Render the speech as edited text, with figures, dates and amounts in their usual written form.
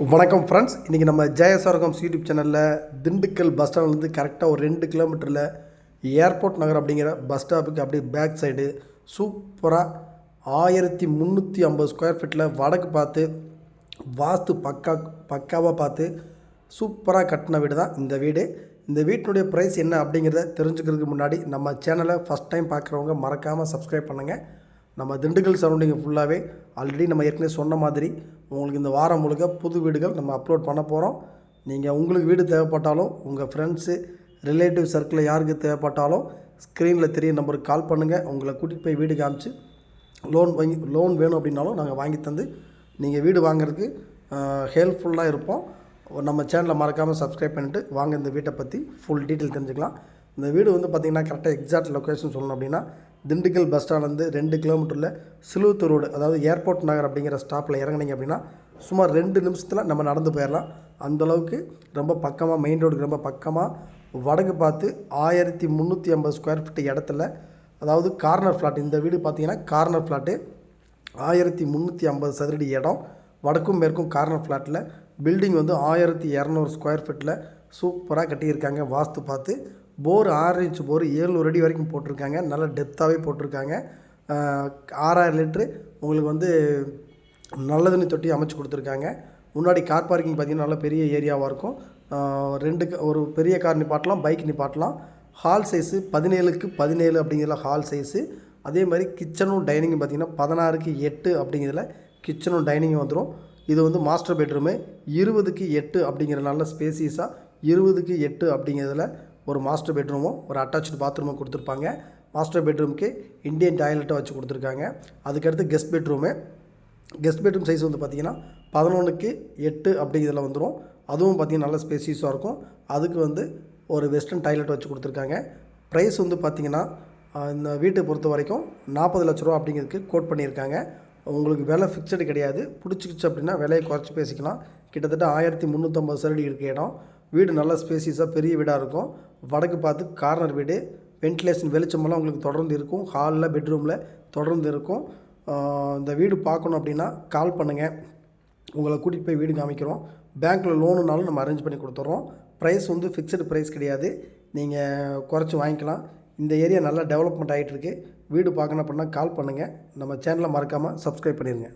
வணக்கம் ஃப்ரெண்ட்ஸ், இன்றைக்கி நம்ம ஜெயசாரகம் யூடியூப் சேனலில் திண்டுக்கல் பஸ் ஸ்டாண்ட்லேருந்து கரெக்டாக ஒரு 2 கிலோமீட்டரில் ஏர்போர்ட் நகர் அப்படிங்கிற பஸ் ஸ்டாப்புக்கு அப்படியே பேக் சைடு சூப்பராக 1350 ஸ்கொயர் ஃபீட்டில் வடக்கு பார்த்து வாஸ்து பக்காவாக பார்த்து சூப்பராக கட்டின வீடு தான் இந்த வீடு. இந்த வீட்டினுடைய ப்ரைஸ் என்ன அப்படிங்கிறத தெரிஞ்சுக்கிறதுக்கு முன்னாடி நம்ம சேனலை ஃபஸ்ட் டைம் பார்க்குறவங்க மறக்காமல் சப்ஸ்கிரைப் பண்ணுங்கள். நம்ம திண்டுக்கல் சரௌண்டிங் ஃபுல்லாகவே ஆல்ரெடி நம்ம ஏற்கனவே சொன்ன மாதிரி உங்களுக்கு இந்த வாரம் முழுக்க புது வீடுகள் நம்ம அப்லோட் பண்ண போகிறோம். நீங்கள் உங்களுக்கு வீடு தேவைப்பட்டாலும் உங்கள் ஃப்ரெண்ட்ஸு ரிலேட்டிவ் சர்க்கிளில் யாருக்கு தேவைப்பட்டாலும் ஸ்க்ரீனில் தெரிய நம்பருக்கு கால் பண்ணுங்கள். உங்களை கூட்டிகிட்டு போய் வீடு காமிச்சு லோன் வேணும் அப்படின்னாலும் நாங்கள் வாங்கி தந்து நீங்கள் வீடு வாங்குறதுக்கு ஹெல்ப்ஃபுல்லாக இருப்போம். நம்ம சேனலை மறக்காமல் சப்ஸ்கிரைப் பண்ணிவிட்டு வாங்க இந்த வீட்டை பற்றி ஃபுல் டீட்டெயில் தெரிஞ்சுக்கலாம். இந்த வீடு வந்து பார்த்திங்கன்னா கரெக்டாக எக்ஸாக்ட் லொக்கேஷன் சொல்லணும் அப்படின்னா திண்டுக்கல் பஸ் ஸ்டாண்ட்லேருந்து 2 கிலோமீட்டரில் சிலுவத்தூர் ரோடு, அதாவது ஏர்போர்ட் நகர் அப்படிங்கிற ஸ்டாப்பில் இறங்குனீங்க அப்படின்னா சுமார் 2 நிமிஷத்தில் நம்ம நடந்து போயிடலாம். அந்தளவுக்கு ரொம்ப பக்கமாக, மெயின் ரோடுக்கு ரொம்ப பக்கமாக வடக்கு பார்த்து 1350 ஸ்கொயர் ஃபீட் இடத்துல, அதாவது கார்னர் ஃப்ளாட். இந்த வீடு பார்த்திங்கன்னா கார்னர் ஃப்ளாட்டு 1350 சதுரடி இடம், வடக்கும் மேற்கும் கார்னர் ஃப்ளாட்டில். பில்டிங் வந்து 1200 ஸ்கொயர் ஃபீட்டில் சூப்பராக கட்டியிருக்காங்க. வாஸ்து பார்த்து போர் 6 இன்ச் போர் 700 அடி வரைக்கும் போட்டிருக்காங்க. நல்லா டெப்த்தாகவே போட்டிருக்காங்க. 6000 லிட்ரு உங்களுக்கு வந்து நல்ல தண்ணி தொட்டி அமைச்சு கொடுத்துருக்காங்க. முன்னாடி கார் பார்க்கிங் பார்த்திங்கன்னா நல்ல பெரிய ஏரியாவாக இருக்கும். ஒரு பெரிய கார் நிப்பாட்டலாம், பைக் நிப்பாட்டலாம். ஹால் சைஸு 17க்கு 17 அப்படிங்கிறதுல ஹால் சைஸு. அதே மாதிரி கிச்சனும் டைனிங்கும் பார்த்திங்கன்னா 16க்கு 8 அப்படிங்கிறதுல கிச்சனும் டைனிங்கும் வந்துடும். இது வந்து மாஸ்டர் பெட்ரூமு 20க்கு 8 அப்படிங்கிற நல்ல ஸ்பேசியஸாக 20க்கு 8 அப்படிங்கிறதுல ஒரு மாஸ்டர் பெட்ரூமும் ஒரு அட்டாச்சு பாத்ரூமும் கொடுத்துருப்பாங்க. மாஸ்டர் பெட்ரூமுக்கு இந்தியன் டாய்லெட்டை வச்சு கொடுத்துருக்காங்க. அதுக்கடுத்து கெஸ்ட் பெட்ரூம் சைஸ் வந்து பார்த்திங்கன்னா 11க்கு 8 அப்படிங்கிறதுல வந்துடும். அதுவும் பார்த்திங்கன்னா நல்ல ஸ்பேசியஸாக இருக்கும். அதுக்கு வந்து ஒரு வெஸ்டர்ன் டாய்லெட் வச்சு கொடுத்துருக்காங்க. ப்ரைஸ் வந்து பார்த்திங்கன்னா இந்த வீட்டை பொறுத்த வரைக்கும் 40 லட்ச ரூபா அப்படிங்கிறதுக்கு கோட் பண்ணியிருக்காங்க. உங்களுக்கு விலை ஃபிக்ஸடு கிடையாது. பிடிச்சிக்கிச்சு அப்படின்னா விலையை குறைச்சி பேசிக்கலாம். கிட்டத்தட்ட 1350 சதுரடி இருக்க இடம். வீடு நல்ல ஸ்பேசியஸாக பெரிய வீடாக இருக்கும். வடக்கு பார்த்து கார்னர் வீடு, வென்டிலேஷன் வெளிச்சமெல்லாம் உங்களுக்கு தொடர்ந்து இருக்கும். ஹாலில் பெட்ரூமில் தொடர்ந்து இருக்கும். இந்த வீடு பார்க்கணும் அப்படின்னா கால் பண்ணுங்கள், உங்களை கூட்டிகிட்டு போய் வீடு காமிக்கிறோம். பேங்க்கில் லோனுனாலும் நம்ம அரேஞ்ச் பண்ணி கொடுத்துட்றோம். ப்ரைஸ் வந்து ஃபிக்ஸடு ப்ரைஸ் கிடையாது, நீங்கள் குறைச்சி வாங்கிக்கலாம். இந்த ஏரியா நல்லா டெவலப்மெண்ட் ஆகிட்டுருக்கு. வீடு பார்க்கணும் அப்படின்னா கால் பண்ணுங்கள். நம்ம சேனலை மறக்காமல் சப்ஸ்கிரைப் பண்ணிடுங்க.